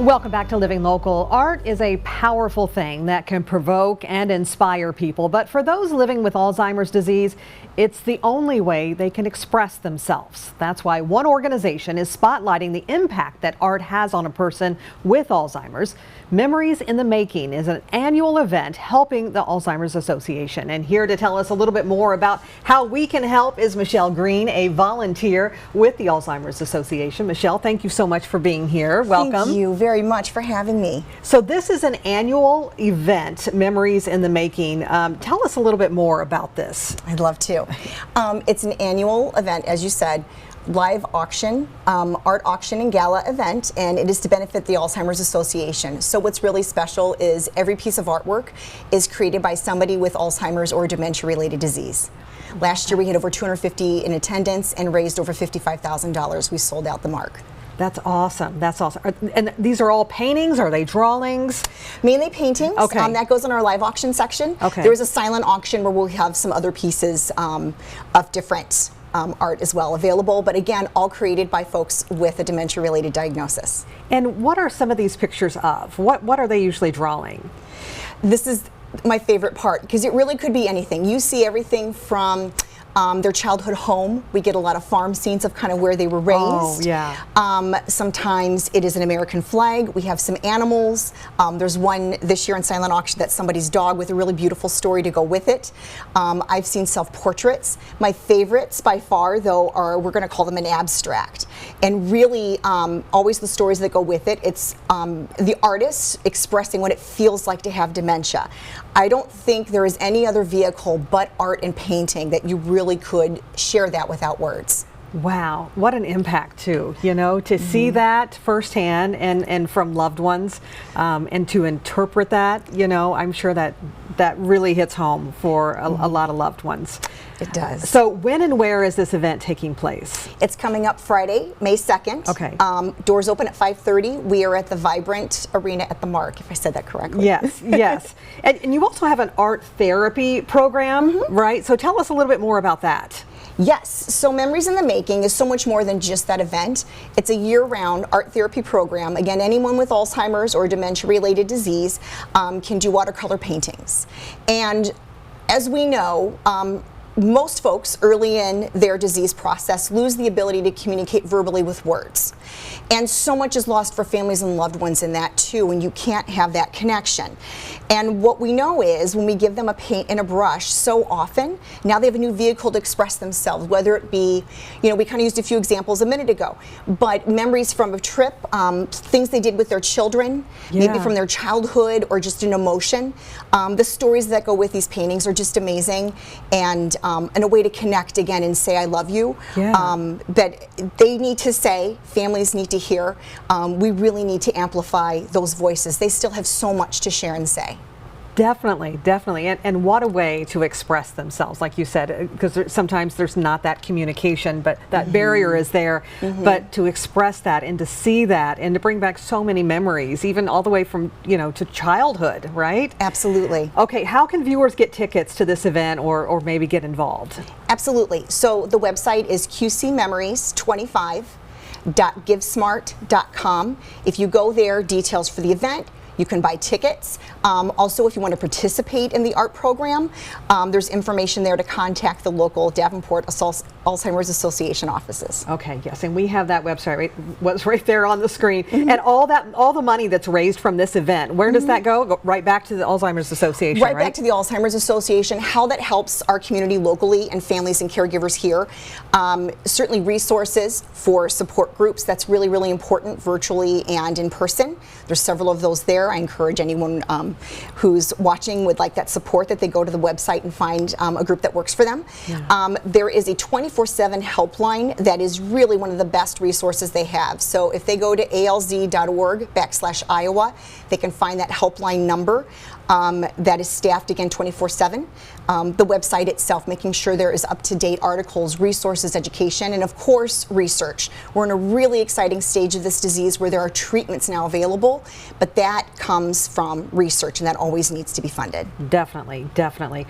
Welcome back to Living Local. Art is a powerful thing that can provoke and inspire people, but for those living with Alzheimer's disease, it's the only way they can express themselves. That's why one organization is spotlighting the impact that art has on a person with Alzheimer's. Memories in the Making is an annual event helping the Alzheimer's Association. And here to tell us a little bit more about how we can help is Michele Green, a volunteer with the Alzheimer's Association. Michele, thank you so much for being here. Welcome. Thank you very much for having me. So this is an annual event, Memories in the Making. Tell us a little bit more about this. I'd love to. It's an annual event, as you said, live auction, art auction and gala event, and it is to benefit the Alzheimer's Association. So what's really special is every piece of artwork is created by somebody with Alzheimer's or dementia-related disease. Last year we had over 250 in attendance and raised over $55,000. We sold out the mark. That's awesome. That's awesome. And these are all paintings? Are they drawings? Mainly paintings. Okay. That goes in our live auction section. Okay. There is a silent auction where we'll have some other pieces of different art as well available, but again, all created by folks with a dementia-related diagnosis. And what are some of these pictures of? What are they usually drawing? This is my favorite part because it really could be anything. You see everything from their childhood home. We get a lot of farm scenes of kind of where they were raised. Oh, yeah. Sometimes it is an American flag. We have some animals. There's one this year in silent auction that's somebody's dog with a really beautiful story to go with it. I've seen self-portraits. My favorites by far, though, are, we're going to call them an abstract. And really, always the stories that go with it. It's the artist expressing what it feels like to have dementia. I don't think there is any other vehicle but art and painting that you really could share that without words. Wow, what an impact too, you know, to see that firsthand and from loved ones, and to interpret that, you know, I'm sure that really hits home for a lot of loved ones. It does. So when and where is this event taking place? It's coming up Friday, May 2nd. Okay. Doors open at 5:30. We are at the Vibrant Arena at the Mark, if I said that correctly. Yes, yes. And you also have an art therapy program, right? So tell us a little bit more about that. Yes, so Memories in the Making is so much more than just that event. It's a year-round art therapy program. Again, anyone with Alzheimer's or dementia-related disease can do watercolor paintings. And as we know, most folks early in their disease process lose the ability to communicate verbally with words. And so much is lost for families and loved ones in that too, when you can't have that connection. And what we know is when we give them a paint and a brush so often, now they have a new vehicle to express themselves, whether it be, you know, we kind of used a few examples a minute ago, but memories from a trip, things they did with their children, maybe from their childhood or just an emotion. The stories that go with these paintings are just amazing, and a way to connect again and say I love you, that they need to say, families need to hear. We really need to amplify those voices. They still have so much to share and say. Definitely, definitely, and what a way to express themselves, like you said, because sometimes there's not that communication, but that barrier is there, but to express that and to see that and to bring back so many memories, even all the way from, you know, to childhood, right? Absolutely. Okay, how can viewers get tickets to this event or maybe get involved? Absolutely. So the website is qcmemories25.givesmart.com. If you go there, details for the event. You can buy tickets. Also, if you want to participate in the art program, there's information there to contact the local Davenport Alzheimer's Association offices. Okay, yes, and we have that website right there on the screen. And all the money that's raised from this event, where does that go? Go right back to the Alzheimer's Association, right? Right back to the Alzheimer's Association. How that helps our community locally and families and caregivers here. Certainly resources for support groups. That's really, really important, virtually and in person. There's several of those there. I encourage anyone who's watching would like that support that they go to the website and find a group that works for them. There is a 24/7 helpline that is really one of the best resources they have. So if they go to alz.org/Iowa, they can find that helpline number that is staffed again 24/7. The website itself, making sure there is up-to-date articles, resources, education, and of course research. We're in a really exciting stage of this disease where there are treatments now available, but that comes from research and that always needs to be funded. Definitely, definitely.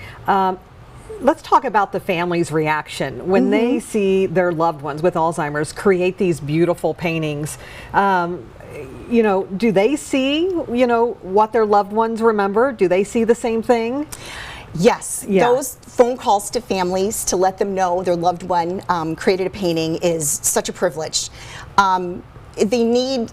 Let's talk about the family's reaction when they see their loved ones with Alzheimer's create these beautiful paintings. Do they see, what their loved ones remember? Do they see the same thing? Yes, Yeah. those phone calls to families to let them know their loved one created a painting is such a privilege. They need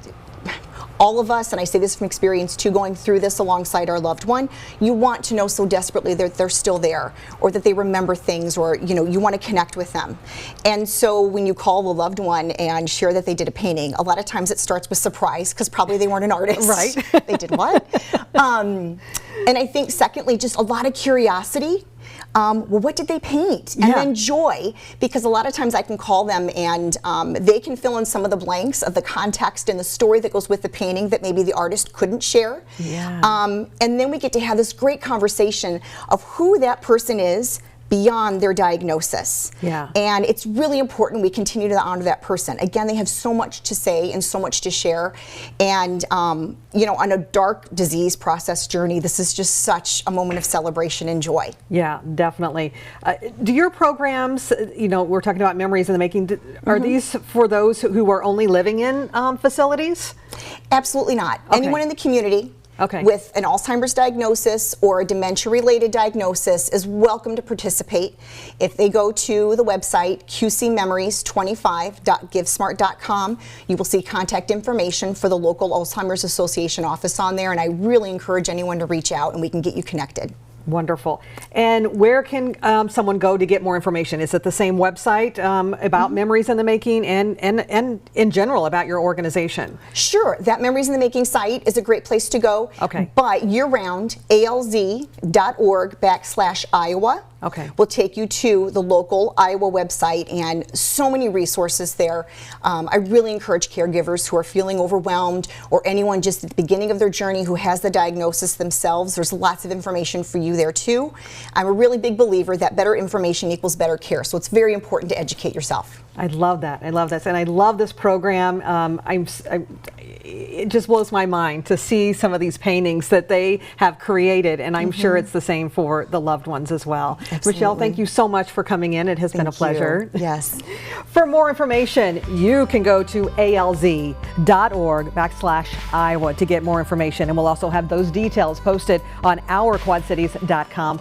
all of us, and I say this from experience too, going through this alongside our loved one, you want to know so desperately that they're still there, or that they remember things, or you want to connect with them. And so when you call the loved one and share that they did a painting, a lot of times it starts with surprise, because probably they weren't an artist. Right. They did what? And I think secondly, just a lot of curiosity. Well, what did they paint? And then joy, because a lot of times I can call them and they can fill in some of the blanks of the context and the story that goes with the painting that maybe the artist couldn't share. Yeah. And then we get to have this great conversation of who that person is beyond their diagnosis. Yeah. And it's really important we continue to honor that person. Again, they have so much to say and so much to share. And, on a dark disease process journey, this is just such a moment of celebration and joy. Yeah, definitely. Do your programs, we're talking about memories in the making, are these for those who are only living in facilities? Absolutely not. Okay. Anyone in the community with an Alzheimer's diagnosis or a dementia-related diagnosis is welcome to participate. If they go to the website qcmemories25.givesmart.com, you will see contact information for the local Alzheimer's Association office on there, and I really encourage anyone to reach out and we can get you connected. Wonderful. And where can someone go to get more information? Is it the same website about Memories in the Making and in general about your organization? Sure. That Memories in the Making site is a great place to go. Okay. But year-round, alz.org/Iowa will take you to the local Iowa website, and so many resources there. I really encourage caregivers who are feeling overwhelmed, or anyone just at the beginning of their journey who has the diagnosis themselves. There's lots of information for you there too. I'm a really big believer that better information equals better care, so it's very important to educate yourself. I love that. I love this, and I love this program. It just blows my mind to see some of these paintings that they have created, and I'm sure it's the same for the loved ones as well. Absolutely. Michele, thank you so much for coming in. It has been a pleasure. Yes. For more information, you can go to alz.org/Iowa to get more information, and we'll also have those details posted on ourquadcities.com.